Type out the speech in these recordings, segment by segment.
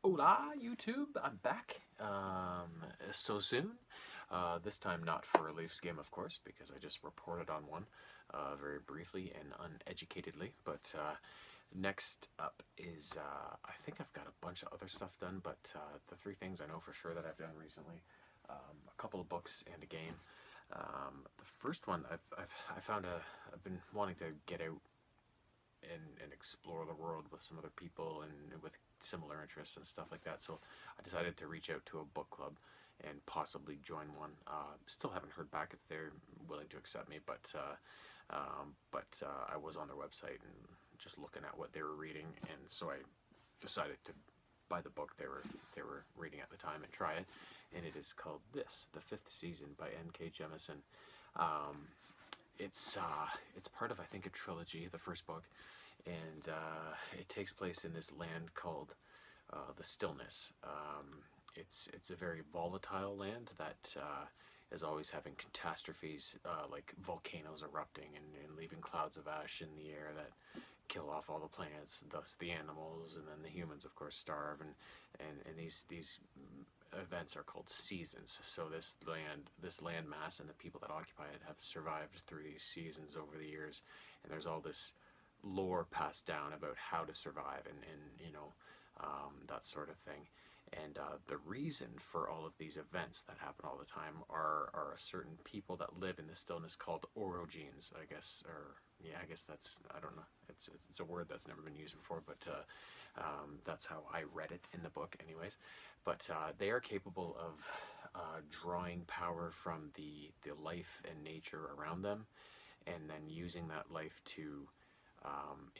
Hola, YouTube! I'm back. So soon. This time not for a Leafs game, of course, because I just reported on one very briefly and uneducatedly. But next up is, I think I've got a bunch of other stuff done, but the three things I know for sure that I've done recently, a couple of books and a game. The first one, I've been wanting to get out and explore the world with some other people and with similar interests and stuff like that. So I decided to reach out to a book club and possibly join one. Still haven't heard back if they're willing to accept me, but I was on their website and just looking at what they were reading, and so I decided to buy the book they were reading at the time and try it. And it is called The Fifth Season by N.K. Jemisin. It's part of, I think, a trilogy, the first book, and it takes place in this land called the Stillness. It's a very volatile land that is always having catastrophes, like volcanoes erupting and leaving clouds of ash in the air that kill off all the plants, thus the animals, and then the humans, of course, starve. And these events are called seasons. So this land mass and the people that occupy it have survived through these seasons over the years, and there's all this lore passed down about how to survive and that sort of thing. And the reason for all of these events that happen all the time are a certain people that live in the stillness called orogenes, I guess, or yeah, I guess that's, I don't know, it's a word that's never been used before, but that's how I read it in the book anyways. But they are capable of drawing power from the life and nature around them, and then using that life to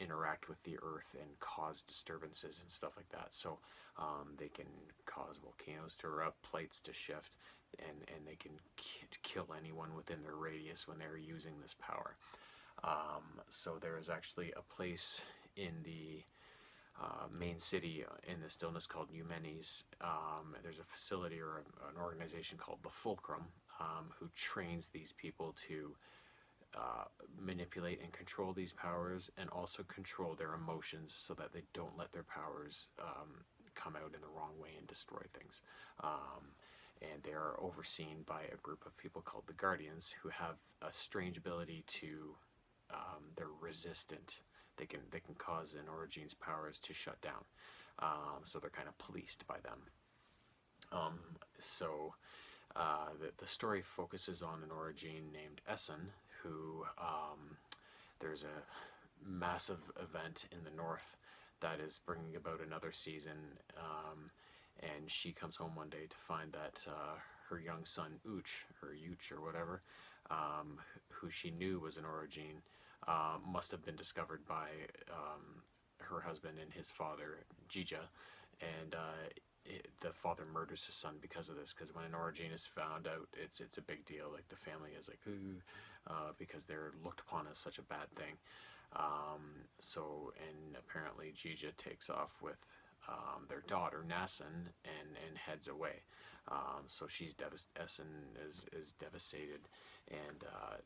interact with the earth and cause disturbances and stuff like that. So they can cause volcanoes to erupt, plates to shift, and they can kill anyone within their radius when they're using this power. So there is actually a place in the main city in the stillness called Eumenes. There's a facility or an organization called the Fulcrum, who trains these people to manipulate and control these powers, and also control their emotions so that they don't let their powers come out in the wrong way and destroy things. And they are overseen by a group of people called the Guardians, who have a strange ability to, they're resistant. They can cause an Orogene's powers to shut down. So they're kind of policed by them. The story focuses on an Orogene named Essen, who there's a massive event in the north that is bringing about another season, and she comes home one day to find that her young son Uch, or Yuch or whatever, who she knew was an Orogene, must have been discovered by her husband and his father, Jija, and the father murders his son because of this. Because when an Orogene is found out, it's a big deal. Like, the family is like, ooh, because they're looked upon as such a bad thing. And apparently Jija takes off with their daughter Nassan and heads away. So Essen is devastated, and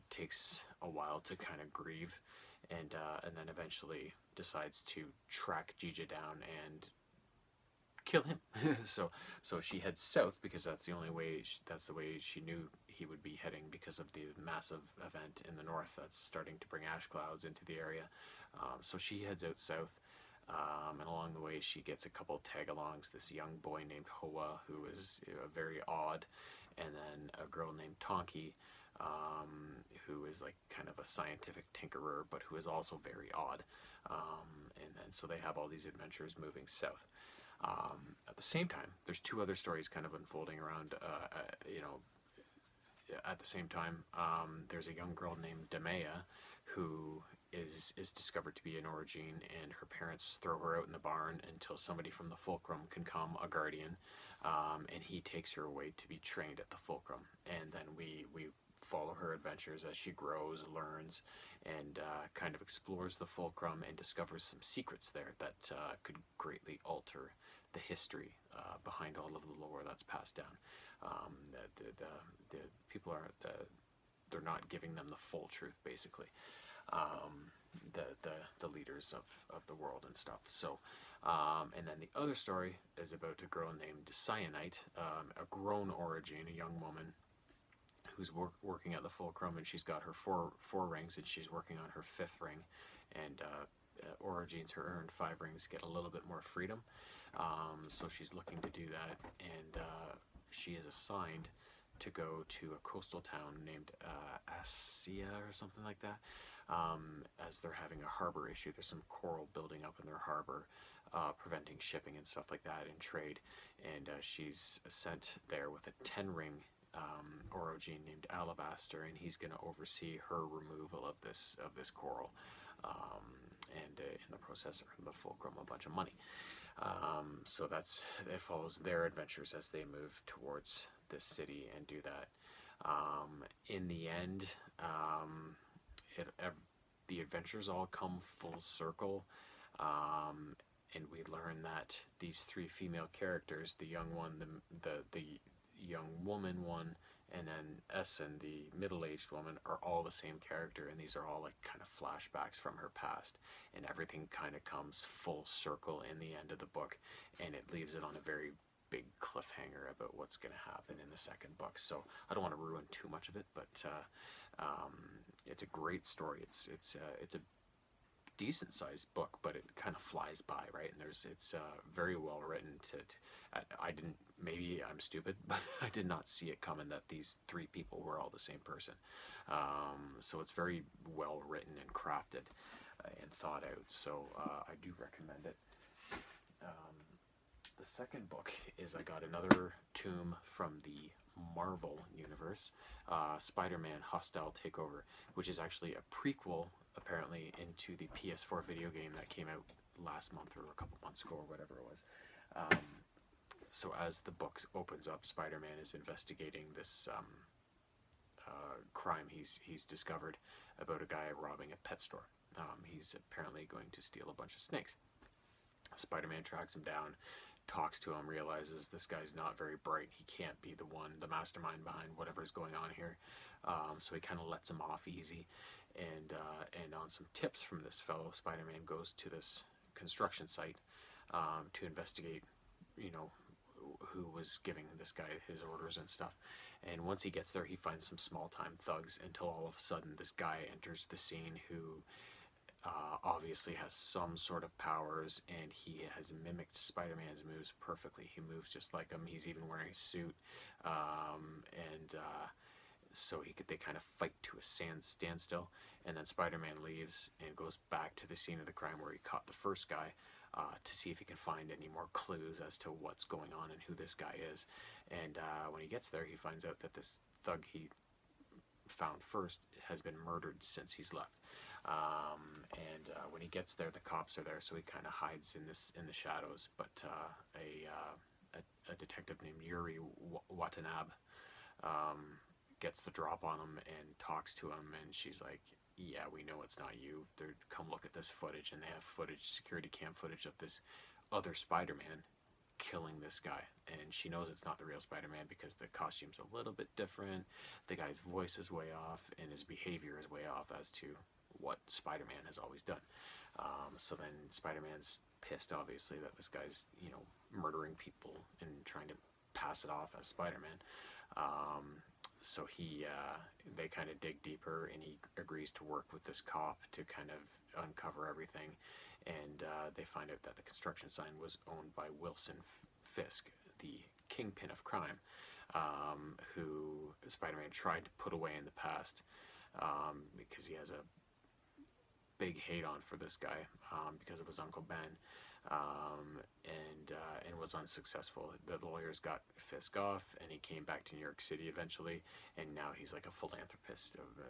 takes a while to kind of grieve, and then eventually decides to track Jija down and kill him. so she heads south, because that's the way she knew he would be heading, because of the massive event in the north that's starting to bring ash clouds into the area. So she heads out south, and along the way she gets a couple tag-alongs, this young boy named Hoa, who is very odd, and then a girl named Tonki, who is like kind of a scientific tinkerer, but who is also very odd. And then so they have all these adventures moving south. At the same time, there's two other stories kind of unfolding around, at the same time. There's a young girl named Demea, who is discovered to be an Orogene, and her parents throw her out in the barn until somebody from the Fulcrum can come, a guardian, and he takes her away to be trained at the Fulcrum. And then we follow her adventures as she grows, learns, and kind of explores the Fulcrum and discovers some secrets there that could greatly alter the history behind all of the lore that's passed down. The people they're not giving them the full truth, basically. the leaders of the world and stuff. So, and then the other story is about a girl named Cyanite, a grown origin, a young woman who's working at the Fulcrum, and she's got her four rings, and she's working on her fifth ring. And origins who earned 5 rings get a little bit more freedom. So she's looking to do that, and she is assigned to go to a coastal town named Assia or something like that. As they're having a harbor issue, there's some coral building up in their harbor, preventing shipping and stuff like that and trade. And she's sent there with a 10-ring orogene named Alabaster, and he's going to oversee her removal of this coral, and in the process earn the Fulcrum a bunch of money. So it follows their adventures as they move towards this city and do that. In the end, the adventures all come full circle, and we learn that these 3 female characters, the young one, the young woman one, and then Essen, the middle-aged woman, are all the same character, and these are all like kind of flashbacks from her past, and everything kind of comes full circle in the end of the book, and it leaves it on a very big cliffhanger about what's going to happen in the second book. So I don't want to ruin too much of it, but it's a great story. It's a decent sized book, but it kind of flies by, right? And it's very well written. I didn't, maybe I'm stupid, but I did not see it coming that these 3 people were all the same person. So it's very well written and crafted and thought out. So I do recommend it. The second book is I got another tomb from the Marvel universe, Spider-Man Hostile Takeover, which is actually a prequel, apparently, into the PS4 video game that came out last month or a couple months ago or whatever it was. So as the book opens up, Spider-Man is investigating this crime he's discovered about a guy robbing a pet store. He's apparently going to steal a bunch of snakes. Spider-Man tracks him down, talks to him, realizes this guy's not very bright. He can't be the mastermind behind whatever's going on here. So he kind of lets him off easy. And on some tips from this fellow, Spider-Man goes to this construction site to investigate, who was giving this guy his orders and stuff. And once he gets there, he finds some small-time thugs, until all of a sudden this guy enters the scene who obviously has some sort of powers, and he has mimicked Spider-Man's moves perfectly. He moves just like him. He's even wearing a suit, so they kind of fight to a standstill, and then Spider-Man leaves and goes back to the scene of the crime where he caught the first guy, to see if he can find any more clues as to what's going on and who this guy is. And when he gets there, he finds out that this thug he found first has been murdered since he's left. When he gets there, the cops are there, so he kind of hides in the shadows. But a detective named Yuri Watanabe gets the drop on him and talks to him, and she's like, "Yeah, we know it's not you. Come look at this footage," and they have security cam footage of this other Spider-Man killing this guy, and she knows it's not the real Spider-Man because the costume's a little bit different, the guy's voice is way off, and his behavior is way off as to what Spider-Man has always done. So then Spider-Man's pissed, obviously, that this guy's, murdering people and trying to pass it off as Spider-Man. So they kind of dig deeper, and he agrees to work with this cop to kind of uncover everything. And they find out that the construction sign was owned by Wilson Fisk, the kingpin of crime, who Spider-Man tried to put away in the past, because he has a big hate on for this guy, because of his Uncle Ben, and was unsuccessful. The lawyers got Fisk off, and he came back to New York City eventually, and now he's like a philanthropist of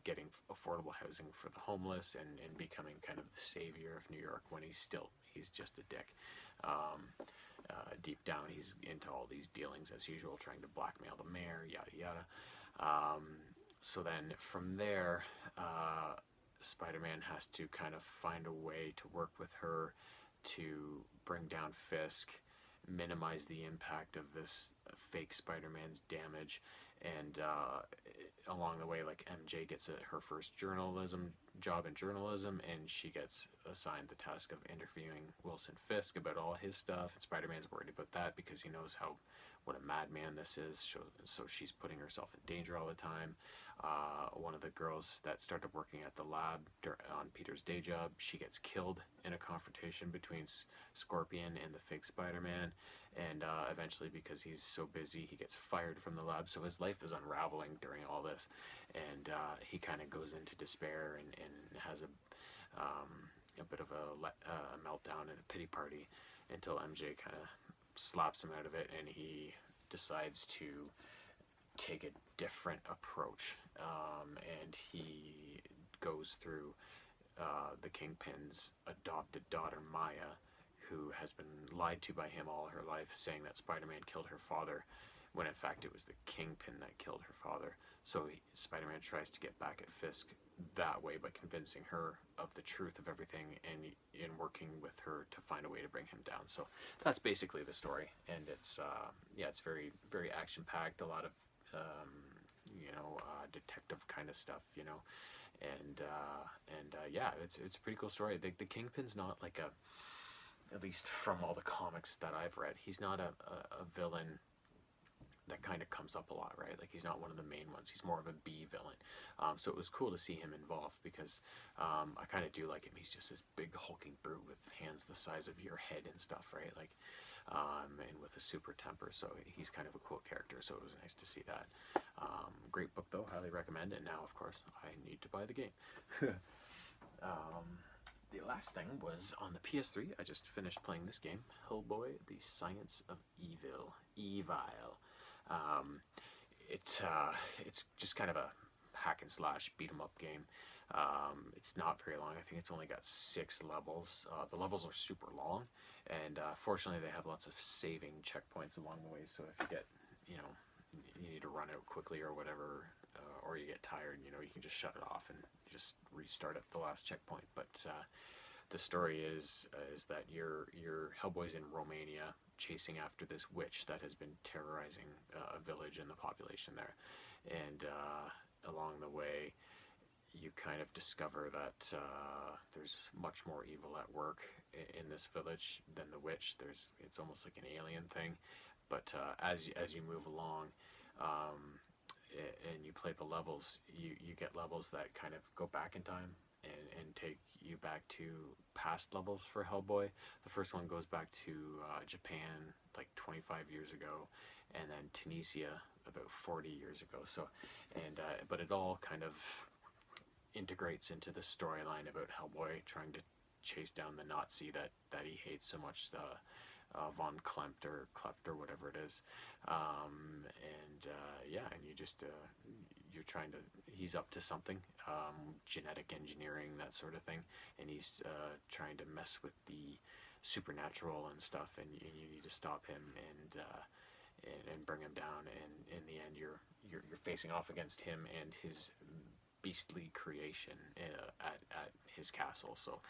getting affordable housing for the homeless, and becoming kind of the savior of New York, when he's just a dick. Deep down, he's into all these dealings as usual, trying to blackmail the mayor, yada yada. So then from there, Spider-Man has to kind of find a way to work with her to bring down Fisk, minimize the impact of this fake Spider-Man's damage. And along the way, like MJ gets her first journalism job in journalism, and she gets assigned the task of interviewing Wilson Fisk about all his stuff. And Spider-Man's worried about that because he knows what a madman this is. So she's putting herself in danger all the time. One of the girls that started working at the lab on Peter's day job, she gets killed in a confrontation between Scorpion and the fake Spider-Man, and eventually, because he's so busy, he gets fired from the lab. So his life is unraveling during all this, and he kind of goes into despair and has a bit of a meltdown and a pity party until MJ kind of slaps him out of it, and he decides to take a different approach, and he goes through the Kingpin's adopted daughter Maya, who has been lied to by him all her life, saying that Spider-Man killed her father, when in fact it was the Kingpin that killed her father. So Spider-Man tries to get back at Fisk that way by convincing her of the truth of everything, and in working with her to find a way to bring him down. So that's basically the story, and it's it's very, very action-packed, a lot of detective kind of stuff, and it's a pretty cool story. The Kingpin's not like at least from all the comics that I've read, he's not a villain that kind of comes up a lot, right? Like, he's not one of the main ones. He's more of a B villain. So it was cool to see him involved because I kind of do like him. He's just this big hulking brute with hands the size of your head and stuff, right? Like, and with a super temper. So he's kind of a cool character. So it was nice to see that. Great book, though. Highly recommend it. Now, of course, I need to buy the game. The last thing was on the PS3. I just finished playing this game, Hellboy, the Science of Evil. It's just kind of a hack and slash beat 'em up game. It's not very long. I think it's only got 6 levels. The levels are super long, and fortunately they have lots of saving checkpoints along the way. So if you get, you need to run out quickly or whatever, or you get tired, you can just shut it off and just restart at the last checkpoint. But the story is that your Hellboy's in Romania chasing after this witch that has been terrorizing a village and the population there, and along the way you kind of discover that there's much more evil at work in this village than the witch. It's almost like an alien thing, but as you move along and you play the levels, you get levels that kind of go back in time and take you back to past levels for Hellboy. The first one goes back to Japan like 25 years ago, and then Tunisia about 40 years ago. So, but it all kind of integrates into the storyline about Hellboy trying to chase down the Nazi that he hates so much, von Klempt or Kleft or whatever it is, and you just you're trying to, he's up to something, genetic engineering, that sort of thing, and he's trying to mess with the supernatural and stuff, and you need to stop him and bring him down, and in the end you're facing off against him and his beastly creation at his castle. So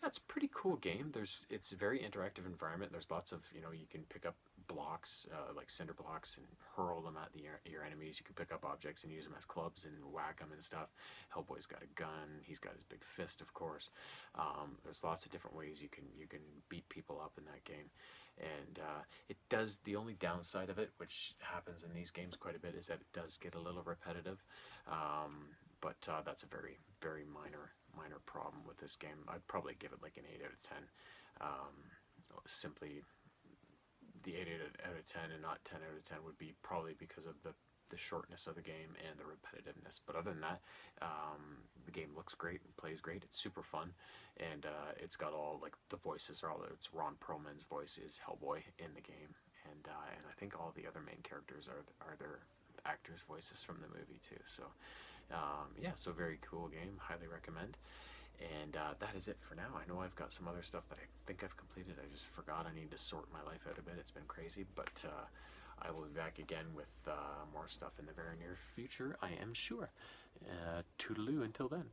it's a pretty cool game. It's a very interactive environment. There's lots of, you can pick up blocks, like cinder blocks, and hurl them at your enemies. You can pick up objects and use them as clubs and whack them and stuff. Hellboy's got a gun. He's got his big fist, of course. There's lots of different ways you can beat people up in that game. And it does, the only downside of it, which happens in these games quite a bit, is that it does get a little repetitive. But that's a very, very minor problem with this game. I'd probably give it like an 8 out of 10. Simply, the 8 out of 10 and not 10 out of 10 would be probably because of the shortness of the game and the repetitiveness. But other than that, the game looks great, plays great, it's super fun, and it's got all, like, the voices are all, it's Ron Perlman's voice is Hellboy in the game, and I think all the other main characters are their actors' voices from the movie too. So so very cool game, highly recommend. And that is it for now. I know I've got some other stuff that I think I've completed. I just forgot. I need to sort my life out a bit. It's been crazy, but I will be back again with more stuff in the very near future, I am sure. Toodaloo until then.